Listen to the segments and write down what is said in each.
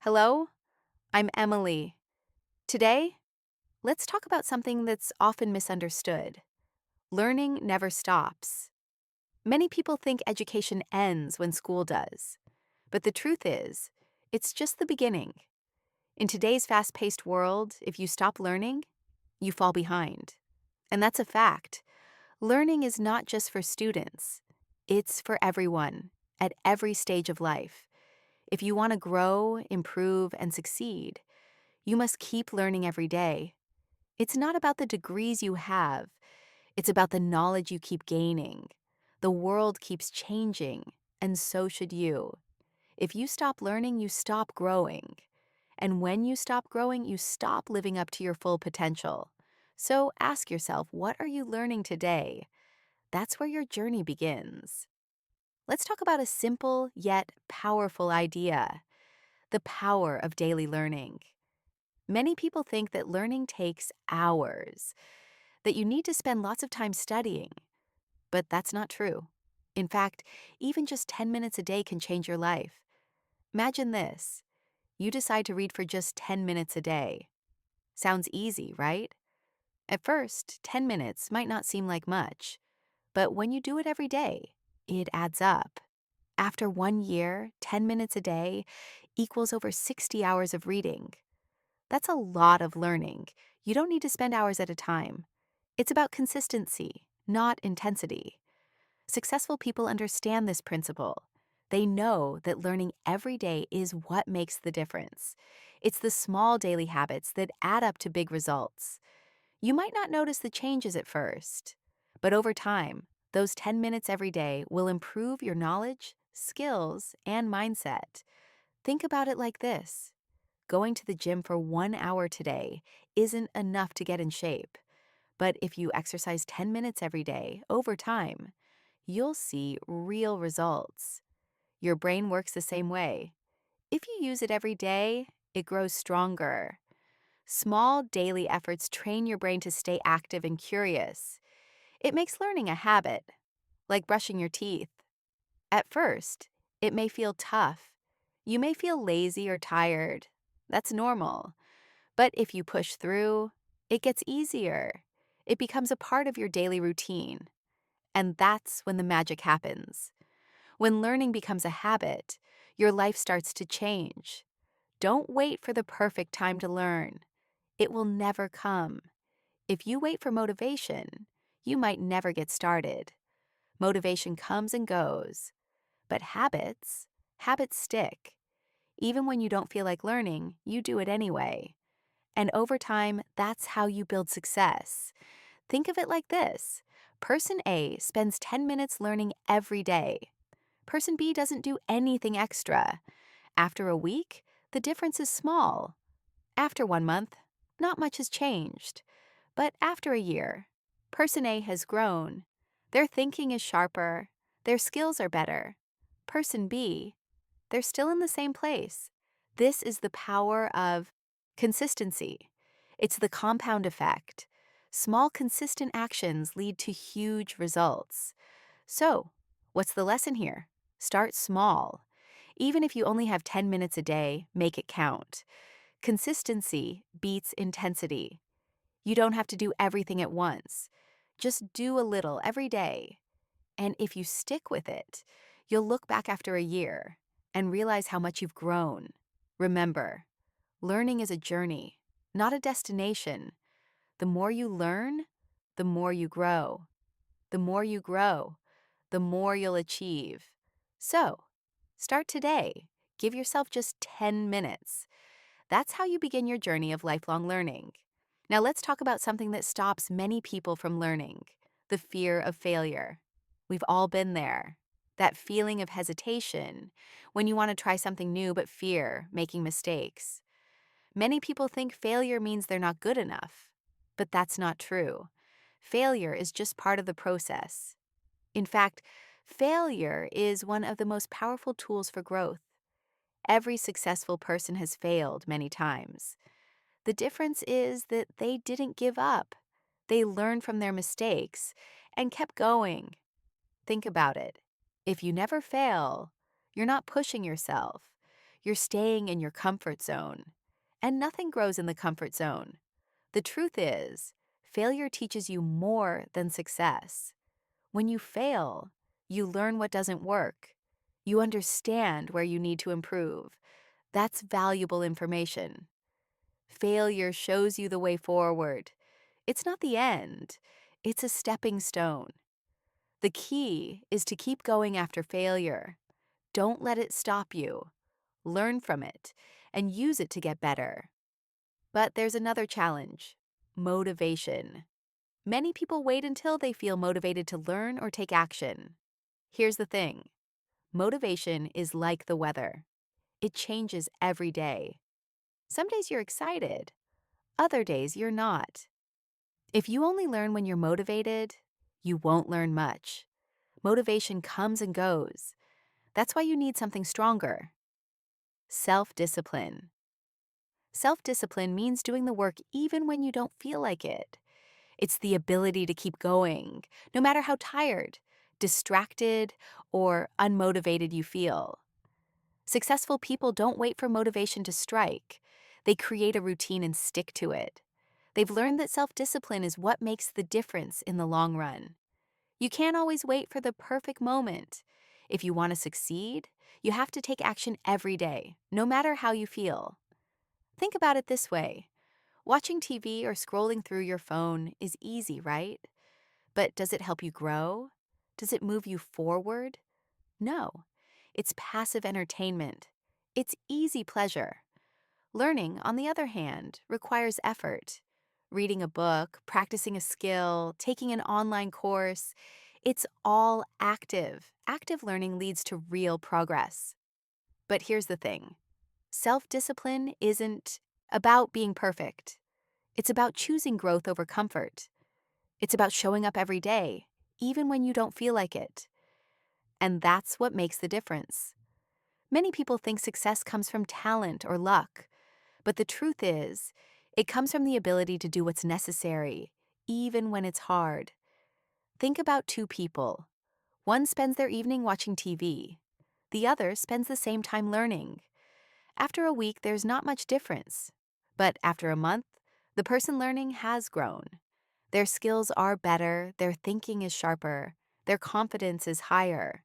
Hello, I'm Emily. Today, let's talk about something that's often misunderstood. Learning never stops. Many people think education ends when school does, but the truth is, it's just the beginning. In today's fast paced world, if you stop learning, you fall behind. And that's a fact. Learning is not just for students, it's for everyone at every stage of life. If you want to grow, improve, and succeed, you must keep learning every day. It's not about the degrees you have, it's about the knowledge you keep gaining. The world keeps changing, and so should you. If you stop learning, you stop growing. And when you stop growing, you stop living up to your full potential. So ask yourself, what are you learning today? That's where your journey begins. Let's talk about a simple yet powerful idea: the power of daily learning. Many people think that learning takes hours, that you need to spend lots of time studying, but that's not true. In fact, even just 10 minutes a day can change your life. Imagine this: you decide to read for just 10 minutes a day. Sounds easy, right? At first, 10 minutes might not seem like much, but when you do it every day, it adds up. After 1 year, 10 minutes a day equals over 60 hours of reading. That's a lot of learning. You don't need to spend hours at a time. It's about consistency, not intensity. Successful people understand this principle. They know that learning every day is what makes the difference. It's the small daily habits that add up to big results. You might not notice the changes at first, but over time, those 10 minutes every day will improve your knowledge, skills, and mindset. Think about it like this: going to the gym for 1 hour today isn't enough to get in shape. But if you exercise 10 minutes every day, over time, you'll see real results. Your brain works the same way. If you use it every day, it grows stronger. Small daily efforts train your brain to stay active and curious. It makes learning a habit, like brushing your teeth. At first, it may feel tough. You may feel lazy or tired. That's normal. But if you push through, it gets easier. It becomes a part of your daily routine. And that's when the magic happens. When learning becomes a habit, your life starts to change. Don't wait for the perfect time to learn. It will never come. If you wait for motivation, you might never get started. Motivation comes and goes. But habits stick. Even when you don't feel like learning, you do it anyway. And over time, that's how you build success. Think of it like this: Person A spends 10 minutes learning every day. Person B doesn't do anything extra. After a week, the difference is small. After 1 month, not much has changed. But after a year, Person A has grown. Their thinking is sharper. Their skills are better. Person B, they're still in the same place. This is the power of consistency. It's the compound effect. Small, consistent actions lead to huge results. So, what's the lesson here? Start small. Even if you only have 10 minutes a day, make it count. Consistency beats intensity. You don't have to do everything at once. Just do a little every day. And if you stick with it, you'll look back after a year and realize how much you've grown. Remember, learning is a journey, not a destination. The more you learn, the more you grow. The more you grow, the more you'll achieve. So, start today. Give yourself just 10 minutes. That's how you begin your journey of lifelong learning. Now let's talk about something that stops many people from learning: the fear of failure. We've all been there. That feeling of hesitation when you want to try something new but fear making mistakes. Many people think failure means they're not good enough, but that's not true. Failure is just part of the process. In fact, failure is one of the most powerful tools for growth. Every successful person has failed many times. The difference is that they didn't give up. They learned from their mistakes and kept going. Think about it. If you never fail, you're not pushing yourself. You're staying in your comfort zone. And nothing grows in the comfort zone. The truth is, failure teaches you more than success. When you fail, you learn what doesn't work. You understand where you need to improve. That's valuable information. Failure shows you the way forward. It's not the end, it's a stepping stone. The key is to keep going after failure. Don't let it stop you. Learn from it and use it to get better. But there's another challenge: motivation. Many people wait until they feel motivated to learn or take action. Here's the thing: motivation is like the weather. It changes every day. Some days you're excited, other days you're not. If you only learn when you're motivated, you won't learn much. Motivation comes and goes. That's why you need something stronger: self-discipline. Self-discipline means doing the work even when you don't feel like it. It's the ability to keep going, no matter how tired, distracted, or unmotivated you feel. Successful people don't wait for motivation to strike. They create a routine and stick to it. They've learned that self-discipline is what makes the difference in the long run. You can't always wait for the perfect moment. If you want to succeed, you have to take action every day, no matter how you feel. Think about it this way: watching TV or scrolling through your phone is easy, right? But does it help you grow? Does it move you forward? No. It's passive entertainment. It's easy pleasure. Learning, on the other hand, requires effort. Reading a book, practicing a skill, taking an online course, it's all active. Active learning leads to real progress. But here's the thing: self-discipline isn't about being perfect. It's about choosing growth over comfort. It's about showing up every day, even when you don't feel like it. And that's what makes the difference. Many people think success comes from talent or luck, but the truth is, it comes from the ability to do what's necessary, even when it's hard. Think about two people. One spends their evening watching TV. The other spends the same time learning. After a week, there's not much difference. But after a month, the person learning has grown. Their skills are better, their thinking is sharper, their confidence is higher.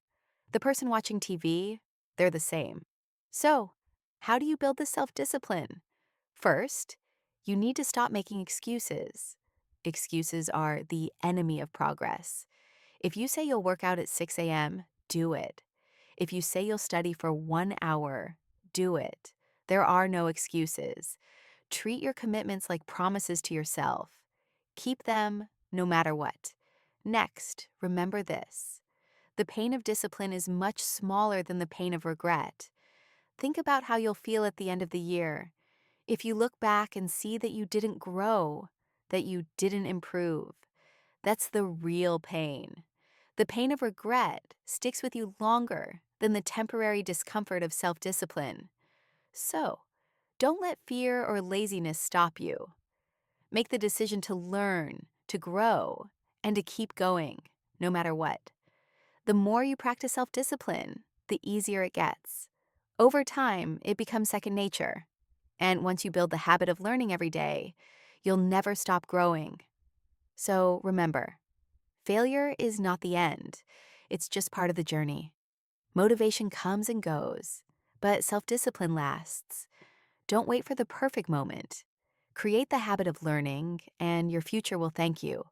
The person watching TV, they're the same. So, how do you build the self-discipline? First, you need to stop making excuses. Excuses are the enemy of progress. If you say you'll work out at 6 a.m., do it. If you say you'll study for 1 hour, do it. There are no excuses. Treat your commitments like promises to yourself. Keep them no matter what. Next, remember this: the pain of discipline is much smaller than the pain of regret. Think about how you'll feel at the end of the year. If you look back and see that you didn't grow, that you didn't improve, that's the real pain. The pain of regret sticks with you longer than the temporary discomfort of self-discipline. So, don't let fear or laziness stop you. Make the decision to learn, to grow, and to keep going, no matter what. The more you practice self-discipline, the easier it gets. Over time, it becomes second nature. And once you build the habit of learning every day, you'll never stop growing. So remember, failure is not the end. It's just part of the journey. Motivation comes and goes, but self-discipline lasts. Don't wait for the perfect moment. Create the habit of learning, and your future will thank you.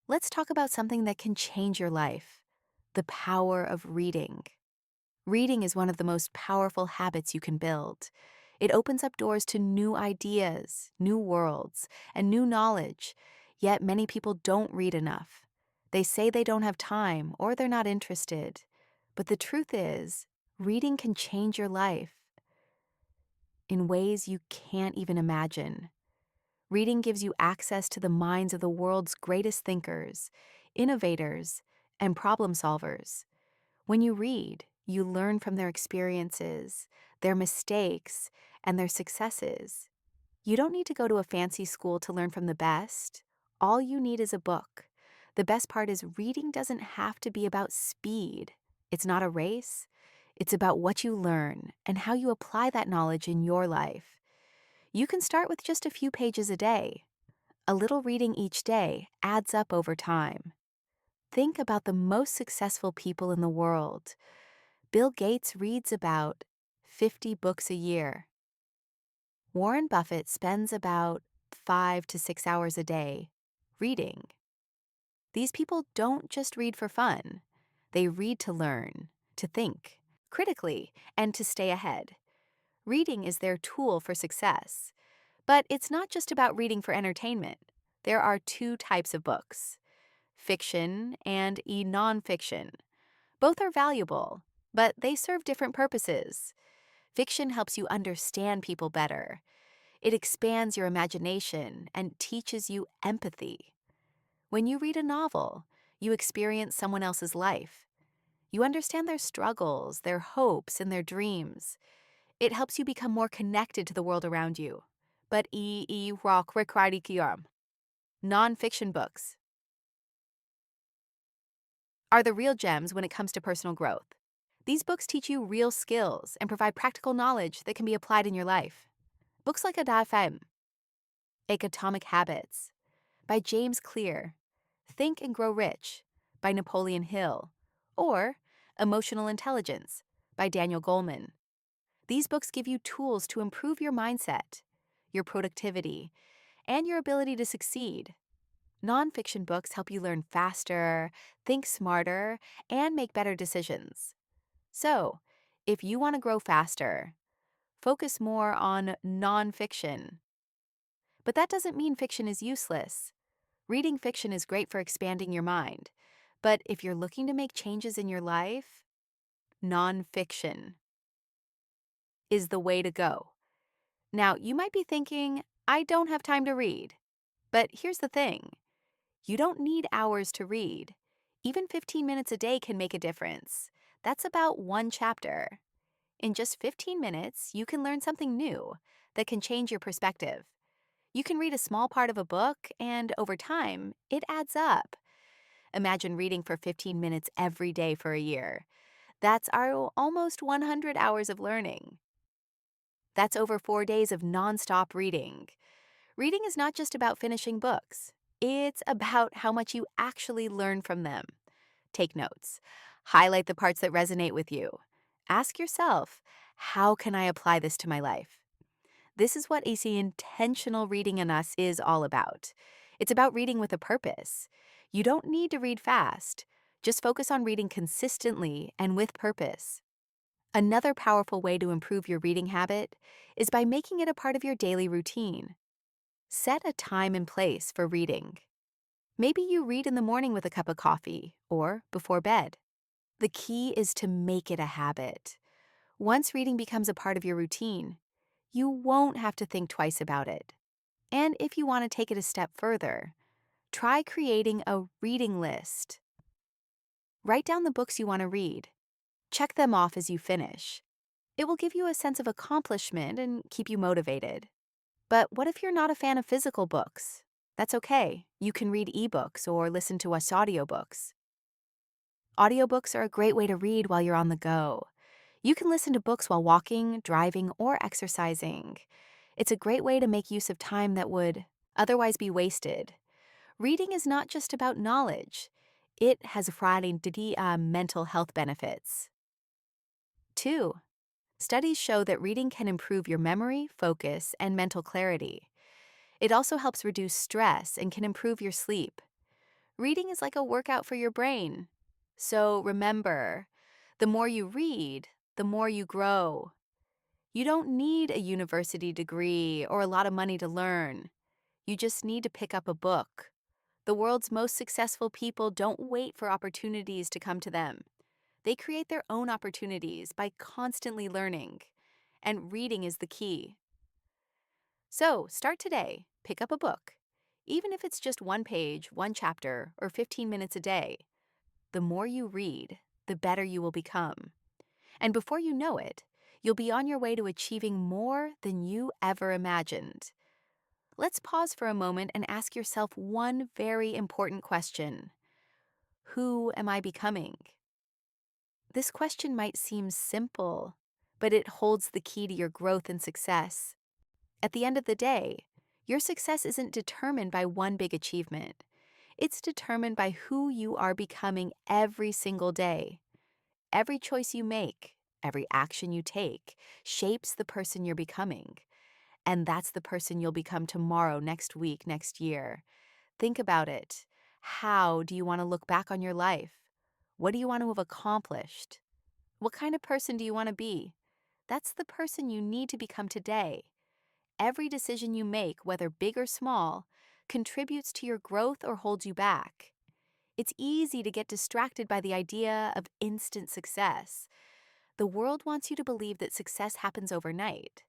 Let's talk about something that can change your life: the power of reading. Reading is one of the most powerful habits you can build. It opens up doors to new ideas, new worlds, and new knowledge, yet many people don't read enough. They say they don't have time or they're not interested. But the truth is, reading can change your life in ways you can't even imagine. Reading gives you access to the minds of the world's greatest thinkers, innovators, and problem solvers. When you read, you learn from their experiences, their mistakes, and their successes. You don't need to go to a fancy school to learn from the best. All you need is a book. The best part is reading doesn't have to be about speed. It's not a race. It's about what you learn and how you apply that knowledge in your life. You can start with just a few pages a day. A little reading each day adds up over time. Think about the most successful people in the world. Bill Gates reads about 50 books a year. Warren Buffett spends about 5 to 6 hours a day reading. These people don't just read for fun. They read to learn, to think critically, and to stay ahead. Reading is their tool for success. But it's not just about reading for entertainment. There are two types of books: fiction and nonfiction. Both are valuable, but they serve different purposes. Fiction helps you understand people better. It expands your imagination and teaches you empathy. When you read a novel, you experience someone else's life. You understand their struggles, their hopes, and their dreams. It helps you become more connected to the world around you. But rock nonfiction books are the real gems when it comes to personal growth. These books teach you real skills and provide practical knowledge that can be applied in your life. Books like Atomic Habits by James Clear, Think and Grow Rich by Napoleon Hill, or Emotional Intelligence by Daniel Goleman. These books give you tools to improve your mindset, your productivity, and your ability to succeed. Nonfiction books help you learn faster, think smarter, and make better decisions. So, if you want to grow faster, focus more on nonfiction. But that doesn't mean fiction is useless. Reading fiction is great for expanding your mind. But if you're looking to make changes in your life, nonfiction is the way to go. Now, you might be thinking, I don't have time to read. But here's the thing. You don't need hours to read. Even 15 minutes a day can make a difference. That's about one chapter. In just 15 minutes, you can learn something new that can change your perspective. You can read a small part of a book, and over time, it adds up. Imagine reading for 15 minutes every day for a year. That's our almost 100 hours of learning. That's over 4 days of nonstop reading. Reading is not just about finishing books. It's about how much you actually learn from them. Take notes. Highlight the parts that resonate with you. Ask yourself, how can I apply this to my life? This is what AC intentional reading in us is all about. It's about reading with a purpose. You don't need to read fast. Just focus on reading consistently and with purpose. Another powerful way to improve your reading habit is by making it a part of your daily routine. Set a time and place for reading. Maybe you read in the morning with a cup of coffee or before bed. The key is to make it a habit. Once reading becomes a part of your routine, you won't have to think twice about it. And if you want to take it a step further, try creating a reading list. Write down the books you want to read. Check them off as you finish. It will give you a sense of accomplishment and keep you motivated. But what if you're not a fan of physical books? That's okay. You can read ebooks or listen to us audiobooks. Audiobooks are a great way to read while you're on the go. You can listen to books while walking, driving, or exercising. It's a great way to make use of time that would otherwise be wasted. Reading is not just about knowledge. It has mental health benefits. 2. Studies show that reading can improve your memory, focus, and mental clarity. It also helps reduce stress and can improve your sleep. Reading is like a workout for your brain. So remember, the more you read, the more you grow. You don't need a university degree or a lot of money to learn. You just need to pick up a book. The world's most successful people don't wait for opportunities to come to them. They create their own opportunities by constantly learning. And reading is the key. So, start today. Pick up a book. Even if it's just one page, one chapter, or 15 minutes a day. The more you read, the better you will become. And before you know it, you'll be on your way to achieving more than you ever imagined. Let's pause for a moment and ask yourself one very important question. Who am I becoming? This question might seem simple, but it holds the key to your growth and success. At the end of the day, your success isn't determined by one big achievement. It's determined by who you are becoming every single day. Every choice you make, every action you take, shapes the person you're becoming. And that's the person you'll become tomorrow, next week, next year. Think about it. How do you want to look back on your life? What do you want to have accomplished? What kind of person do you want to be? That's the person you need to become today. Every decision you make, whether big or small, contributes to your growth or holds you back. It's easy to get distracted by the idea of instant success. The world wants you to believe that success happens overnight.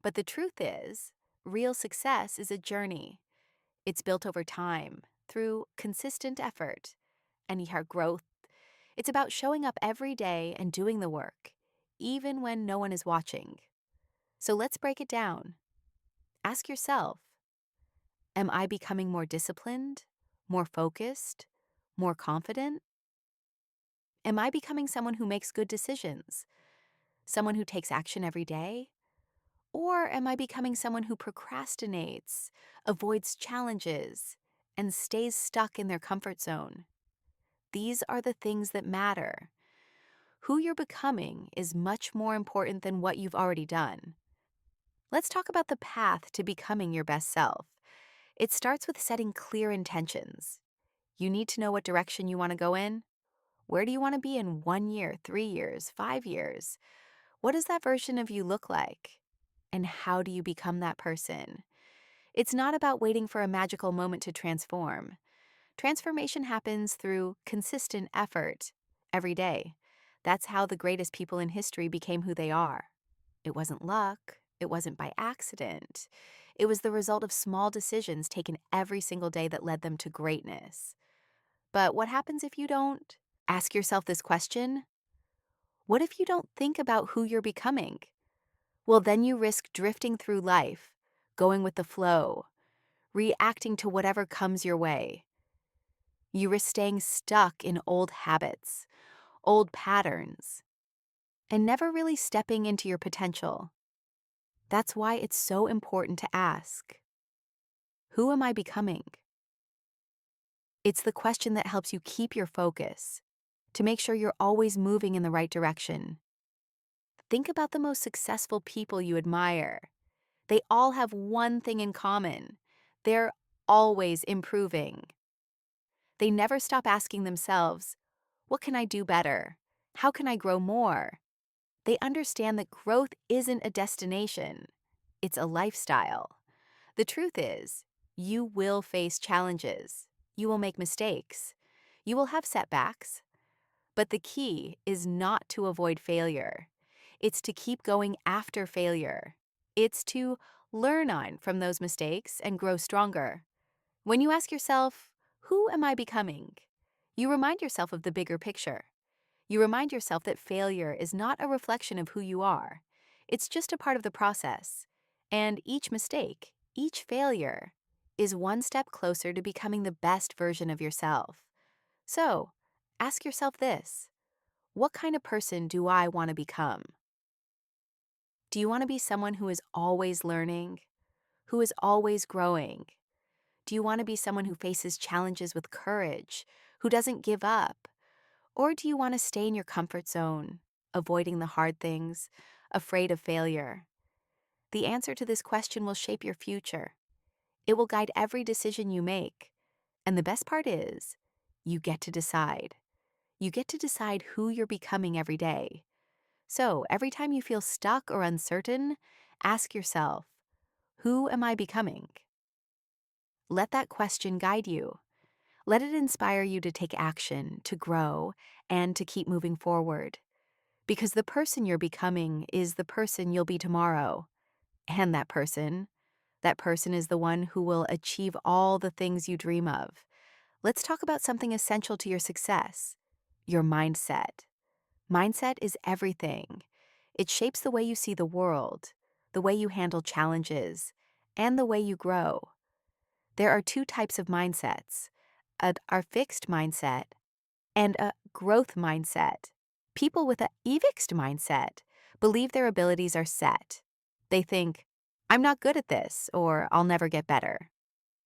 But the truth is, real success is a journey. It's built over time, through consistent effort. And your growth, it's about showing up every day and doing the work, even when no one is watching. So let's break it down. Ask yourself, am I becoming more disciplined, more focused, more confident? Am I becoming someone who makes good decisions, someone who takes action every day? Or am I becoming someone who procrastinates, avoids challenges, and stays stuck in their comfort zone? These are the things that matter. Who you're becoming is much more important than what you've already done. Let's talk about the path to becoming your best self. It starts with setting clear intentions. You need to know what direction you want to go in. Where do you want to be in 1 year, 3 years, 5 years? What does that version of you look like? And how do you become that person? It's not about waiting for a magical moment to transform. Transformation happens through consistent effort every day. That's how the greatest people in history became who they are. It wasn't luck. It wasn't by accident. It was the result of small decisions taken every single day that led them to greatness. But what happens if you don't? Ask yourself this question. What if you don't think about who you're becoming? Well, then you risk drifting through life, going with the flow, reacting to whatever comes your way. You risk staying stuck in old habits, old patterns, and never really stepping into your potential. That's why it's so important to ask, who am I becoming? It's the question that helps you keep your focus, to make sure you're always moving in the right direction. Think about the most successful people you admire. They all have one thing in common. They're always improving. They never stop asking themselves, what can I do better? How can I grow more? They understand that growth isn't a destination. It's a lifestyle. The truth is, you will face challenges. You will make mistakes. You will have setbacks. But the key is not to avoid failure. It's to keep going after failure. It's to learn on from those mistakes and grow stronger. When you ask yourself, who am I becoming? You remind yourself of the bigger picture. You remind yourself that failure is not a reflection of who you are. It's just a part of the process. And each mistake, each failure, is one step closer to becoming the best version of yourself. So, ask yourself this. What kind of person do I want to become? Do you want to be someone who is always learning, who is always growing? Do you want to be someone who faces challenges with courage, who doesn't give up? Or do you want to stay in your comfort zone, avoiding the hard things, afraid of failure? The answer to this question will shape your future. It will guide every decision you make. And the best part is, you get to decide. You get to decide who you're becoming every day. So every time you feel stuck or uncertain, ask yourself, who am I becoming? Let that question guide you. Let it inspire you to take action, to grow, and to keep moving forward. Because the person you're becoming is the person you'll be tomorrow. And that person is the one who will achieve all the things you dream of. Let's talk about something essential to your success, your mindset. Mindset is everything. It shapes the way you see the world, the way you handle challenges, and the way you grow. There are two types of mindsets, our fixed mindset and a growth mindset. People with a fixed mindset believe their abilities are set. They think, I'm not good at this, or I'll never get better.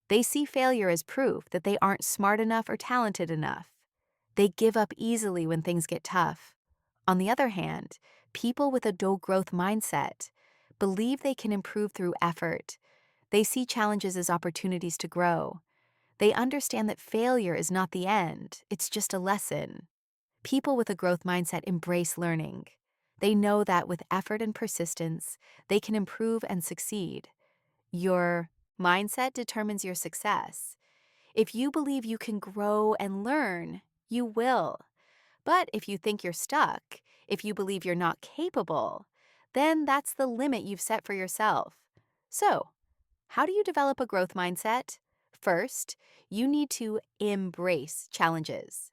They see failure as proof that they aren't smart enough or talented enough. They give up easily when things get tough. On the other hand, people with a growth mindset believe they can improve through effort. They see challenges as opportunities to grow. They understand that failure is not the end, it's just a lesson. People with a growth mindset embrace learning. They know that with effort and persistence, they can improve and succeed. Your mindset determines your success. If you believe you can grow and learn, you will. But if you think you're stuck, if you believe you're not capable, then that's the limit you've set for yourself. So, how do you develop a growth mindset? First, you need to embrace challenges.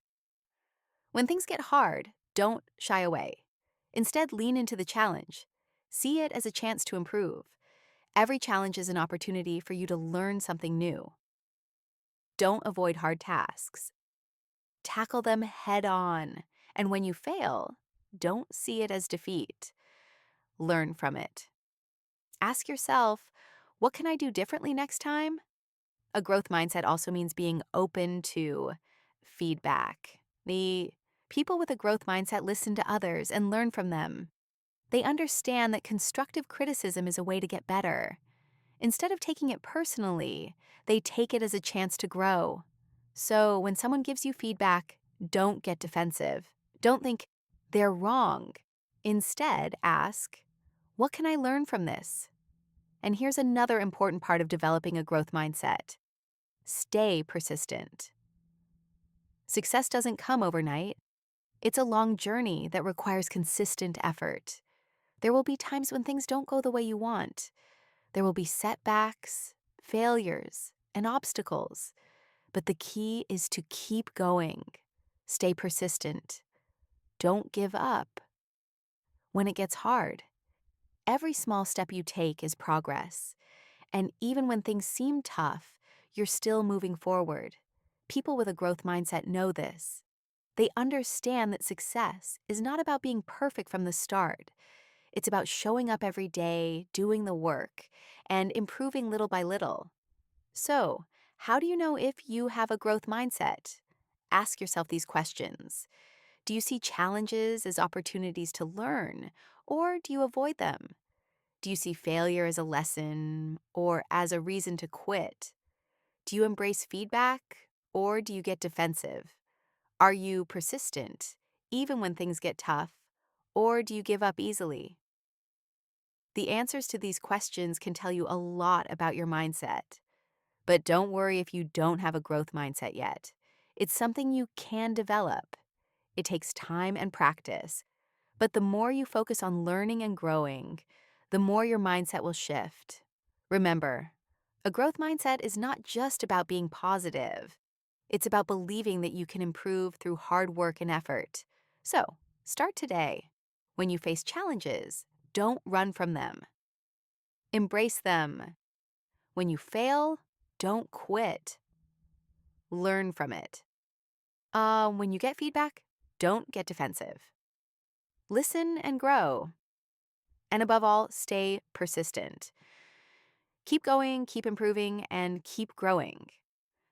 When things get hard, don't shy away. Instead, lean into the challenge. See it as a chance to improve. Every challenge is an opportunity for you to learn something new. Don't avoid hard tasks. Tackle them head on. And when you fail, don't see it as defeat. Learn from it. Ask yourself, what can I do differently next time? A growth mindset also means being open to feedback. The people with a growth mindset listen to others and learn from them. They understand that constructive criticism is a way to get better. Instead of taking it personally, they take it as a chance to grow. So when someone gives you feedback, don't get defensive. Don't think they're wrong. Instead, ask, what can I learn from this? And here's another important part of developing a growth mindset. Stay persistent. Success doesn't come overnight. It's a long journey that requires consistent effort. There will be times when things don't go the way you want. There will be setbacks, failures, and obstacles. But the key is to keep going. Stay persistent. Don't give up. When it gets hard, every small step you take is progress. And even when things seem tough, you're still moving forward. People with a growth mindset know this. They understand that success is not about being perfect from the start. It's about showing up every day, doing the work, and improving little by little. So, how do you know if you have a growth mindset? Ask yourself these questions. Do you see challenges as opportunities to learn, or do you avoid them? Do you see failure as a lesson or as a reason to quit? Do you embrace feedback, or do you get defensive? Are you persistent, even when things get tough, or do you give up easily? The answers to these questions can tell you a lot about your mindset. But don't worry if you don't have a growth mindset yet. It's something you can develop. It takes time and practice. But the more you focus on learning and growing, the more your mindset will shift. Remember, a growth mindset is not just about being positive. It's about believing that you can improve through hard work and effort. So, start today. When you face challenges, don't run from them. Embrace them. When you fail, don't quit. Learn from it. When you get feedback, don't get defensive. Listen and grow. And above all, stay persistent. Keep going, keep improving, and keep growing.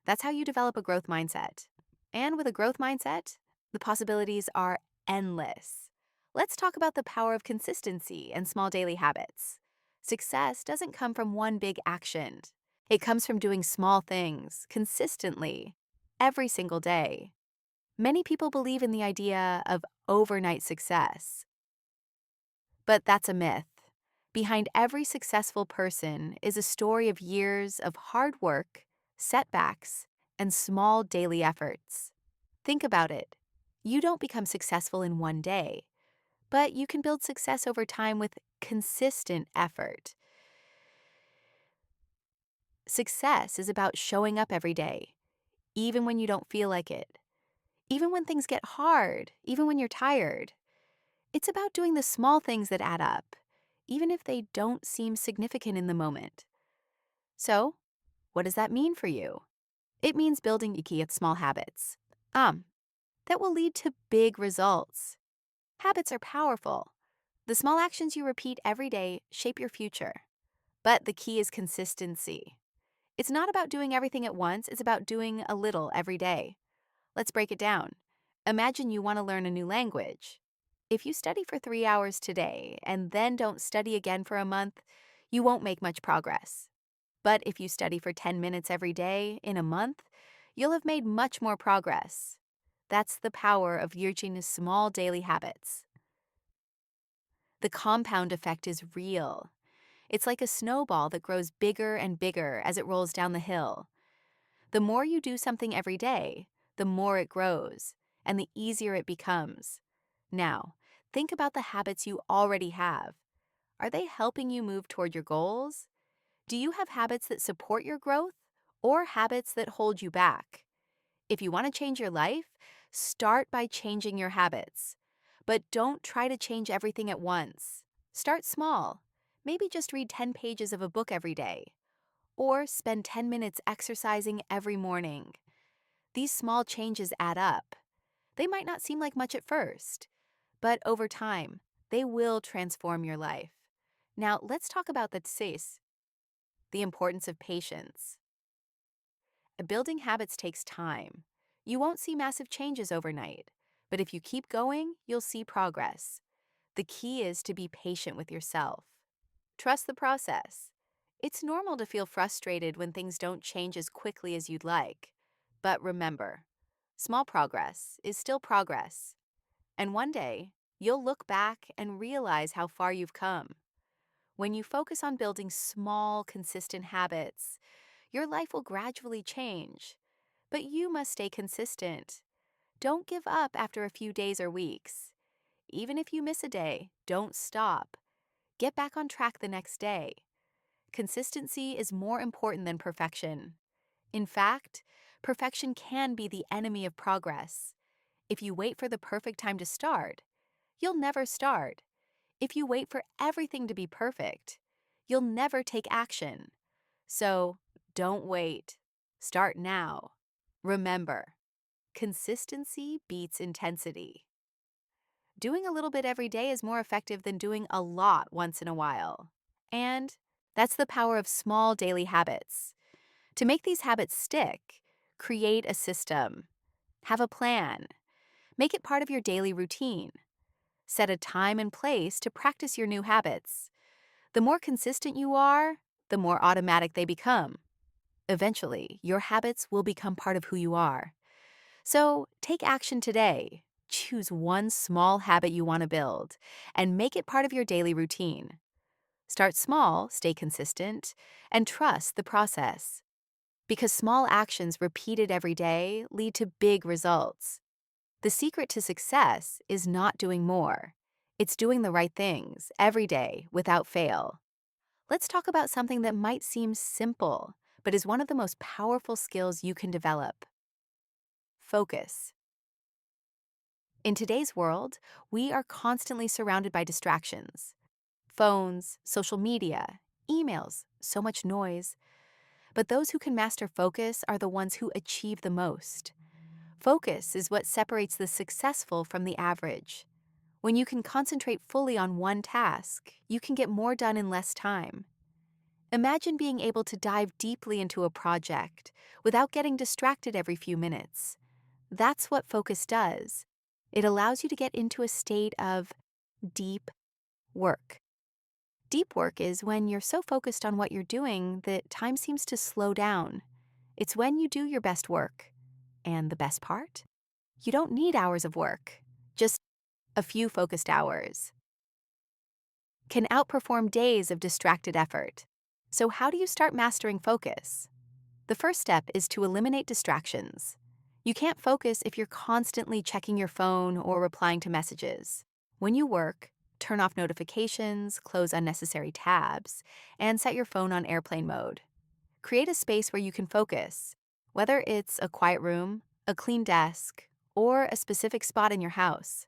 That's how you develop a growth mindset. And with a growth mindset, the possibilities are endless. Let's talk about the power of consistency and small daily habits. Success doesn't come from one big action. It comes from doing small things consistently, every single day. Many people believe in the idea of overnight success. But that's a myth. Behind every successful person is a story of years of hard work, setbacks, and small daily efforts. Think about it. You don't become successful in one day, but you can build success over time with consistent effort. Success is about showing up every day, even when you don't feel like it, even when things get hard, even when you're tired. It's about doing the small things that add up, even if they don't seem significant in the moment. So, what does that mean for you? It means building icky at small habits. That will lead to big results. Habits are powerful. The small actions you repeat every day shape your future. But the key is consistency. It's not about doing everything at once, it's about doing a little every day. Let's break it down. Imagine you want to learn a new language. If you study for 3 hours today and then don't study again for a month, you won't make much progress. But if you study for 10 minutes every day in a month, you'll have made much more progress. That's the power of using small daily habits. The compound effect is real. It's like a snowball that grows bigger and bigger as it rolls down the hill. The more you do something every day, the more it grows, and the easier it becomes. Now, think about the habits you already have. Are they helping you move toward your goals? Do you have habits that support your growth or habits that hold you back? If you want to change your life, start by changing your habits. But don't try to change everything at once. Start small. Maybe just read 10 pages of a book every day. Or spend 10 minutes exercising every morning. These small changes add up. They might not seem like much at first, but over time, they will transform your life. Now, let's talk about the importance of patience. Building habits takes time. You won't see massive changes overnight, but if you keep going, you'll see progress. The key is to be patient with yourself. Trust the process. It's normal to feel frustrated when things don't change as quickly as you'd like. But remember, small progress is still progress. And one day, you'll look back and realize how far you've come. When you focus on building small, consistent habits, your life will gradually change. But you must stay consistent. Don't give up after a few days or weeks. Even if you miss a day, don't stop. Get back on track the next day. Consistency is more important than perfection. In fact, perfection can be the enemy of progress. If you wait for the perfect time to start, you'll never start. If you wait for everything to be perfect, you'll never take action. So, don't wait. Start now. Remember, consistency beats intensity. Doing a little bit every day is more effective than doing a lot once in a while. And that's the power of small daily habits. To make these habits stick, create a system. Have a plan. Make it part of your daily routine. Set a time and place to practice your new habits. The more consistent you are, the more automatic they become. Eventually, your habits will become part of who you are. So take action today. Choose one small habit you want to build and make it part of your daily routine. Start small, stay consistent, and trust the process. Because small actions repeated every day lead to big results. The secret to success is not doing more. It's doing the right things every day without fail. Let's talk about something that might seem simple, but is one of the most powerful skills you can develop. Focus. In today's world, we are constantly surrounded by distractions. Phones, social media, emails, so much noise. But those who can master focus are the ones who achieve the most. Focus is what separates the successful from the average. When you can concentrate fully on one task, you can get more done in less time. Imagine being able to dive deeply into a project without getting distracted every few minutes. That's what focus does. It allows you to get into a state of deep work. Deep work is when you're so focused on what you're doing that time seems to slow down. It's when you do your best work. And the best part? You don't need hours of work. Just a few focused hours can outperform days of distracted effort. So how do you start mastering focus? The first step is to eliminate distractions. You can't focus if you're constantly checking your phone or replying to messages. When you work, turn off notifications, close unnecessary tabs, and set your phone on airplane mode. Create a space where you can focus, whether it's a quiet room, a clean desk, or a specific spot in your house.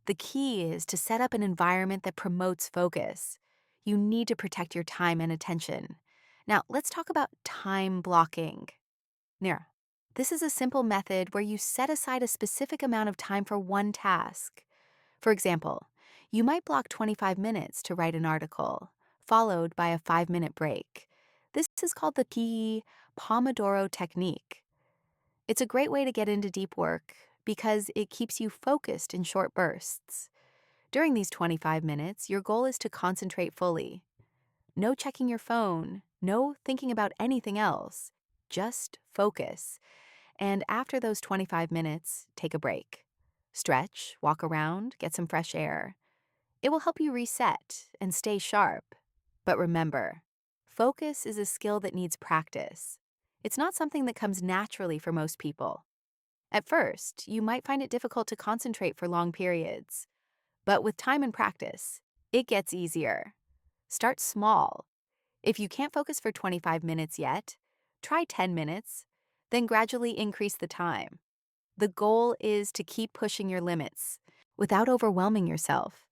The key is to set up an environment that promotes focus. You need to protect your time and attention. Now, let's talk about time blocking. Now, this is a simple method where you set aside a specific amount of time for one task. For example, you might block 25 minutes to write an article, followed by a 5-minute break. This is called the key Pomodoro technique. It's a great way to get into deep work because it keeps you focused in short bursts. During these 25 minutes, your goal is to concentrate fully. No checking your phone, no thinking about anything else. Just focus. And after those 25 minutes, take a break. Stretch, walk around, get some fresh air. It will help you reset and stay sharp. But remember, focus is a skill that needs practice. It's not something that comes naturally for most people. At first, you might find it difficult to concentrate for long periods. But with time and practice, it gets easier. Start small. If you can't focus for 25 minutes yet, try 10 minutes, then gradually increase the time. The goal is to keep pushing your limits without overwhelming yourself.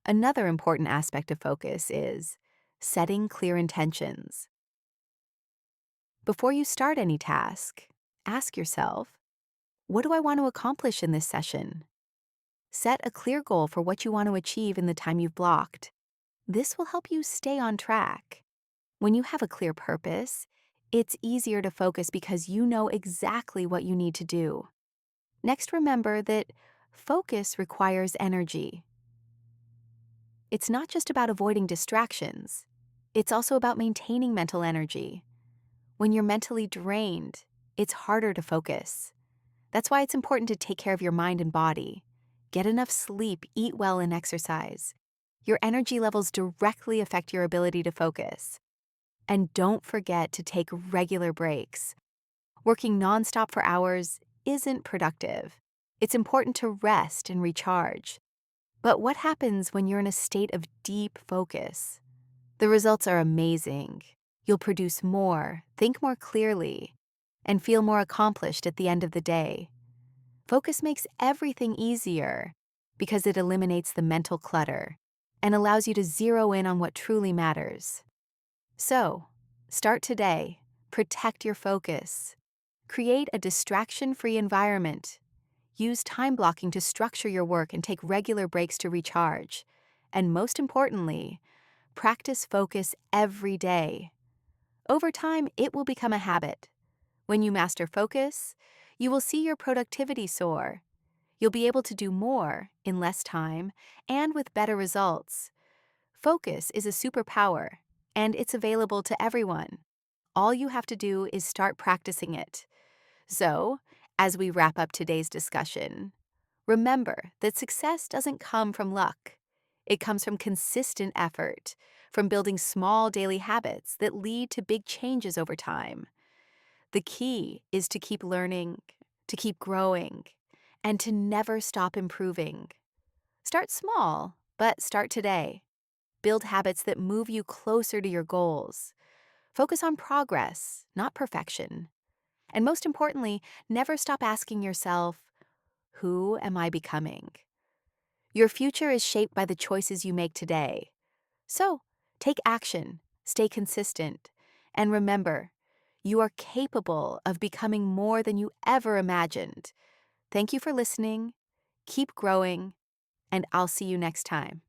Another important aspect of focus is setting clear intentions. Before you start any task, ask yourself, what do I want to accomplish in this session? Set a clear goal for what you want to achieve in the time you've blocked. This will help you stay on track. When you have a clear purpose, it's easier to focus because you know exactly what you need to do. Next, remember that focus requires energy. It's not just about avoiding distractions. It's also about maintaining mental energy. When you're mentally drained, it's harder to focus. That's why it's important to take care of your mind and body. Get enough sleep, eat well, and exercise. Your energy levels directly affect your ability to focus. And don't forget to take regular breaks. Working nonstop for hours isn't productive. It's important to rest and recharge. But what happens when you're in a state of deep focus? The results are amazing. You'll produce more, think more clearly, and feel more accomplished at the end of the day. Focus makes everything easier because it eliminates the mental clutter and allows you to zero in on what truly matters. So, start today. Protect your focus. Create a distraction-free environment. Use time blocking to structure your work and take regular breaks to recharge. And most importantly, practice focus every day. Over time, it will become a habit. When you master focus, you will see your productivity soar. You'll be able to do more in less time and with better results. Focus is a superpower, and it's available to everyone. All you have to do is start practicing it. So, as we wrap up today's discussion, remember that success doesn't come from luck. It comes from consistent effort, from building small daily habits that lead to big changes over time. The key is to keep learning, to keep growing, and to never stop improving. Start small, but start today. Build habits that move you closer to your goals. Focus on progress, not perfection. And most importantly, never stop asking yourself, who am I becoming? Your future is shaped by the choices you make today. So, take action, stay consistent, and remember, you are capable of becoming more than you ever imagined. Thank you for listening, keep growing, and I'll see you next time.